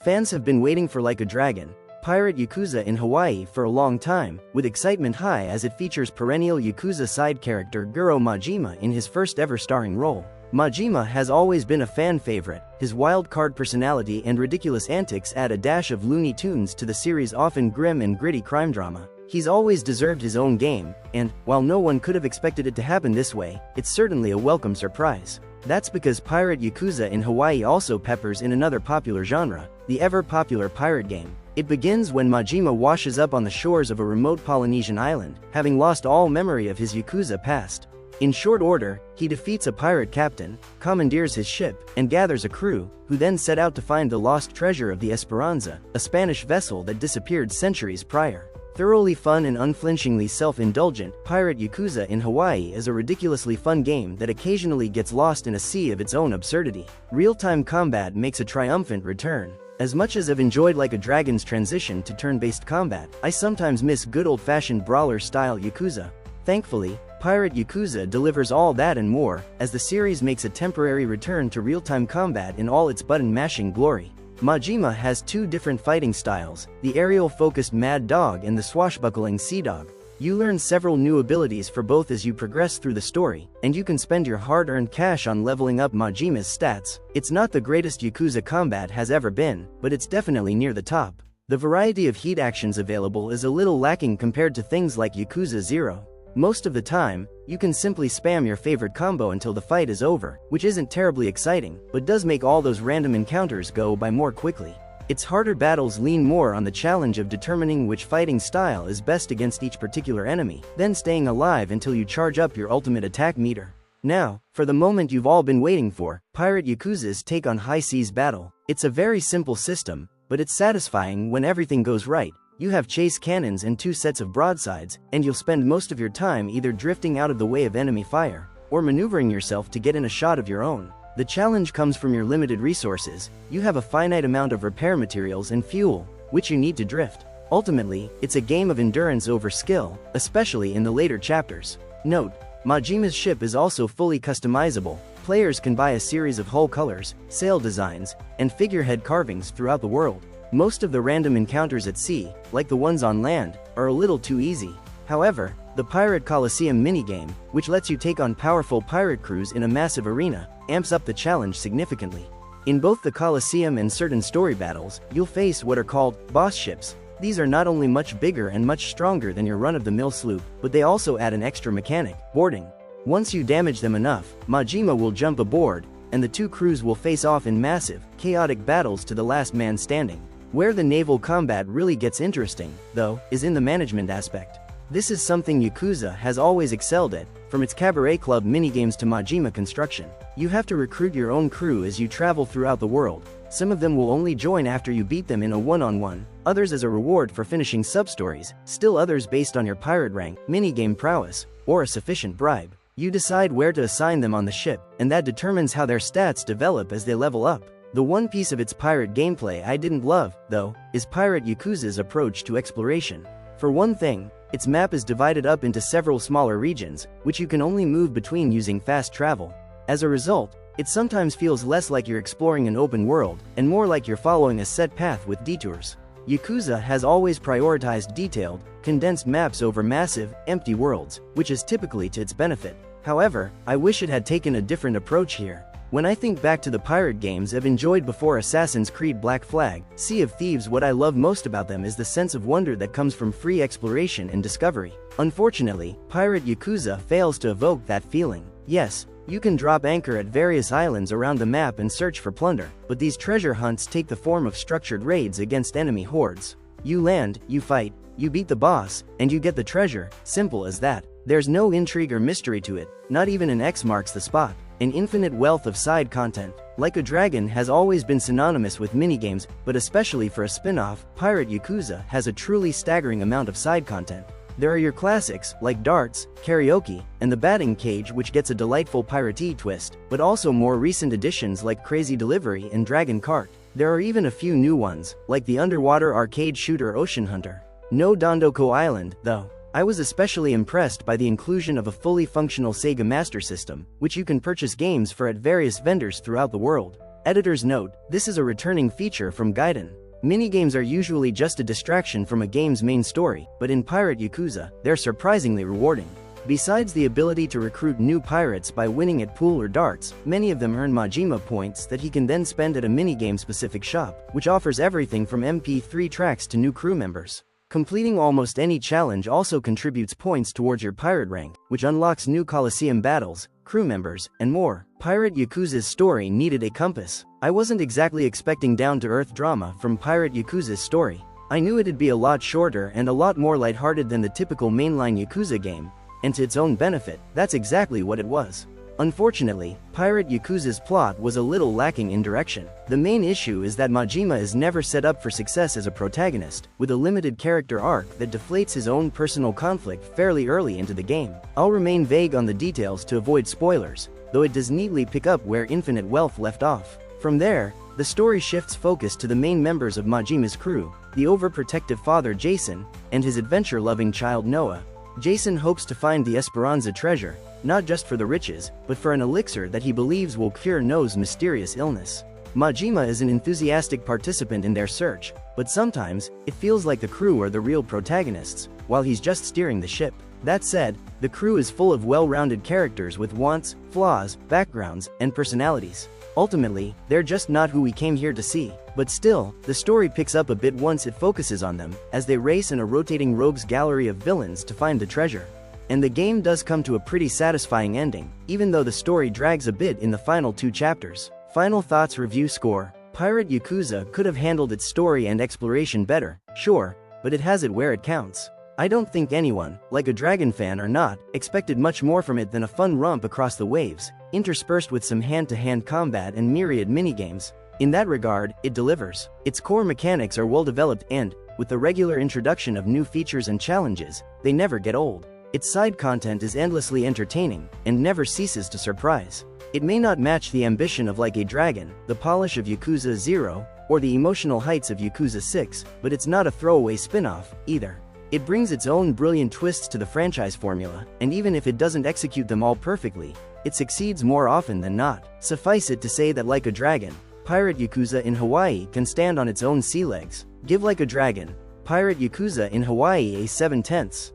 Fans have been waiting for Like a Dragon, Pirate Yakuza in Hawaii for a long time, with excitement high as it features perennial Yakuza side character Goro Majima in his first ever starring role. Majima has always been a fan favorite. His wild card personality and ridiculous antics add a dash of Looney Tunes to the series' often grim and gritty crime drama. He's always deserved his own game, and, while no one could have expected it to happen this way, it's certainly a welcome surprise. That's because Pirate Yakuza in Hawaii also peppers in another popular genre, the ever-popular pirate game. It begins when Majima washes up on the shores of a remote Polynesian island, having lost all memory of his Yakuza past. In short order, he defeats a pirate captain, commandeers his ship, and gathers a crew, who then set out to find the lost treasure of the Esperanza, a Spanish vessel that disappeared centuries prior. Thoroughly fun and unflinchingly self-indulgent, Pirate Yakuza in Hawaii is a ridiculously fun game that occasionally gets lost in a sea of its own absurdity. Real-time combat makes a triumphant return. As much as I've enjoyed Like a Dragon's transition to turn-based combat, I sometimes miss good old-fashioned brawler-style Yakuza. Thankfully, Pirate Yakuza delivers all that and more, as the series makes a temporary return to real-time combat in all its button-mashing glory. Majima has two different fighting styles, the aerial-focused Mad Dog and the swashbuckling Sea Dog. You learn several new abilities for both as you progress through the story, and you can spend your hard-earned cash on leveling up Majima's stats. It's not the greatest Yakuza combat has ever been, but it's definitely near the top. The variety of heat actions available is a little lacking compared to things like Yakuza 0. Most of the time, you can simply spam your favorite combo until the fight is over, which isn't terribly exciting, but does make all those random encounters go by more quickly. Its harder battles lean more on the challenge of determining which fighting style is best against each particular enemy, then staying alive until you charge up your ultimate attack meter. Now, for the moment you've all been waiting for, Pirate Yakuza's take on high seas battle. It's a very simple system, but it's satisfying when everything goes right. You have chase cannons and 2 sets of broadsides, and you'll spend most of your time either drifting out of the way of enemy fire, or maneuvering yourself to get in a shot of your own. The challenge comes from your limited resources. You have a finite amount of repair materials and fuel, which you need to drift. Ultimately, it's a game of endurance over skill, especially in the later chapters. Note: Majima's ship is also fully customizable. Players can buy a series of hull colors, sail designs, and figurehead carvings throughout the world. Most of the random encounters at sea, like the ones on land, are a little too easy. However, the Pirate Coliseum minigame, which lets you take on powerful pirate crews in a massive arena, amps up the challenge significantly. In both the Coliseum and certain story battles, you'll face what are called boss ships. These are not only much bigger and much stronger than your run-of-the-mill sloop, but they also add an extra mechanic: boarding. Once you damage them enough, Majima will jump aboard, and the two crews will face off in massive, chaotic battles to the last man standing. Where the naval combat really gets interesting, though, is in the management aspect. This is something Yakuza has always excelled at, from its cabaret club minigames to Majima construction. You have to recruit your own crew as you travel throughout the world. Some of them will only join after you beat them in a one-on-one, others as a reward for finishing sub-stories, still others based on your pirate rank, minigame prowess, or a sufficient bribe. You decide where to assign them on the ship, and that determines how their stats develop as they level up. The one piece of its pirate gameplay I didn't love, though, is Pirate Yakuza's approach to exploration. For one thing, its map is divided up into several smaller regions, which you can only move between using fast travel. As a result, it sometimes feels less like you're exploring an open world, and more like you're following a set path with detours. Yakuza has always prioritized detailed, condensed maps over massive, empty worlds, which is typically to its benefit. However, I wish it had taken a different approach here. When I think back to the pirate games I've enjoyed before Assassin's Creed Black Flag, Sea of Thieves, what I love most about them is the sense of wonder that comes from free exploration and discovery. Unfortunately, Pirate Yakuza fails to evoke that feeling. Yes, you can drop anchor at various islands around the map and search for plunder, but these treasure hunts take the form of structured raids against enemy hordes. You land, you fight, you beat the boss, and you get the treasure, simple as that. There's no intrigue or mystery to it, not even an X marks the spot. An infinite wealth of side content. Like a Dragon has always been synonymous with minigames, but especially for a spin-off, Pirate Yakuza has a truly staggering amount of side content. There are your classics, like darts, karaoke, and the batting cage, which gets a delightful piratey twist, but also more recent additions like Crazy Delivery and Dragon Kart. There are even a few new ones, like the underwater arcade shooter Ocean Hunter. No Dondoko Island, though. I was especially impressed by the inclusion of a fully functional Sega Master System, which you can purchase games for at various vendors throughout the world. Editor's note: this is a returning feature from Gaiden. Minigames are usually just a distraction from a game's main story, but in Pirate Yakuza, they're surprisingly rewarding. Besides the ability to recruit new pirates by winning at pool or darts, many of them earn Majima points that he can then spend at a minigame-specific shop, which offers everything from MP3 tracks to new crew members. Completing almost any challenge also contributes points towards your pirate rank, which unlocks new Coliseum battles, crew members, and more. Pirate Yakuza's story needed a compass. I wasn't exactly expecting down-to-earth drama from Pirate Yakuza's story. I knew it'd be a lot shorter and a lot more lighthearted than the typical mainline Yakuza game, and to its own benefit, that's exactly what it was. Unfortunately, Pirate Yakuza's plot was a little lacking in direction. The main issue is that Majima is never set up for success as a protagonist, with a limited character arc that deflates his own personal conflict fairly early into the game. I'll remain vague on the details to avoid spoilers, though it does neatly pick up where Infinite Wealth left off. From there, the story shifts focus to the main members of Majima's crew, the overprotective father Jason, and his adventure-loving child Noah. Jason hopes to find the Esperanza treasure, not just for the riches, but for an elixir that he believes will cure Noah's mysterious illness. Majima is an enthusiastic participant in their search, but sometimes, it feels like the crew are the real protagonists, while he's just steering the ship. That said, the crew is full of well-rounded characters with wants, flaws, backgrounds, and personalities. Ultimately, they're just not who we came here to see. But still, the story picks up a bit once it focuses on them, as they race in a rotating rogues gallery of villains to find the treasure. And the game does come to a pretty satisfying ending, even though the story drags a bit in the final 2 chapters. Final thoughts. Review score: Pirate Yakuza could have handled its story and exploration better, sure, but it has it where it counts. I don't think anyone, like a Dragon fan or not, expected much more from it than a fun romp across the waves, interspersed with some hand-to-hand combat and myriad minigames. In that regard, it delivers. Its core mechanics are well developed and, with the regular introduction of new features and challenges, they never get old. Its side content is endlessly entertaining, and never ceases to surprise. It may not match the ambition of Like a Dragon, the polish of Yakuza 0, or the emotional heights of Yakuza 6, but it's not a throwaway spin-off, either. It brings its own brilliant twists to the franchise formula, and even if it doesn't execute them all perfectly, it succeeds more often than not. Suffice it to say that Like a Dragon, Pirate Yakuza in Hawaii can stand on its own sea legs. Give Like a Dragon, Pirate Yakuza in Hawaii a 7/10.